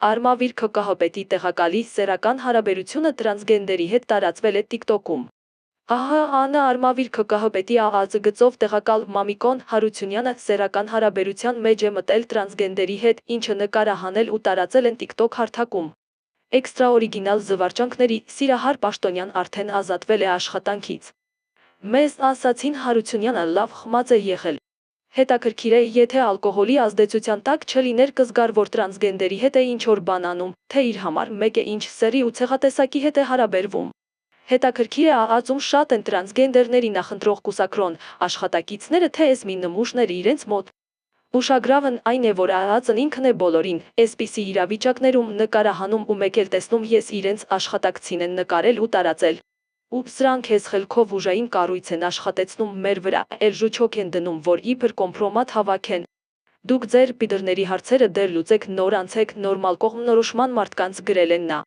Արմավիր ՔԿՀ-պետի տեղակալի սեռական հարաբերությունը տրանսգենդերի հետ տարածվել է TikTok-ում։ ԱՀԱ Արմավիր ՔԿՀ-պետի ԱԱԾ-գծով տեղակալ Մամիկոն Հարությունյանը սեռական հարաբերության մեջ է մտել տրանսգենդերի հետ, ինչը նկարահանել ու տարածել են TikTok հարթակում։ Էքստրաօրիգինալ զվարճանքների Սիրահար Պաշտոնյան արդեն ազատվել է աշխատանքից։ Մեզ ասացին Հարությունյանը լավ խմած է եղել։ Հետաքրքիր է, եթե ալկոհոլի ազդեցության տակ չլիներ կզգար, որ տրանսգենդերի հետ է ինչ-որ բան անում, թե իր համար մեկ է ինչ սեռի ու ցեղատեսակի հետ է հարաբերվում։ Հետաքրքիր է ԱԱԾ-ում շատ են տրանսգենդերների նախընտրող կուսակրոն աշխատակիցները, թե էսմի նմուշները իրենց մոտ։ Ուշագրավն այն է, որ ԱԱԾ-ն ինքն է բոլորին էսպիսի իրավիճակներում նկարահանում ու մեկ էլ տեսնում ես իրենց աշխատակցին են նկարել ու տարածել։ Ու սրանք էս խելքով ուժային կառույց են աշխատեցնում մեր վրա, էլ ժուչոք են դնում, որ իբր կոմպրոմատ հավաքեն։ Դուք ձեր պիդռների հարցերը դեռ լուծեք, նոր անցեք նորմալ կողմնորոշման մարդկանց գրել են նա։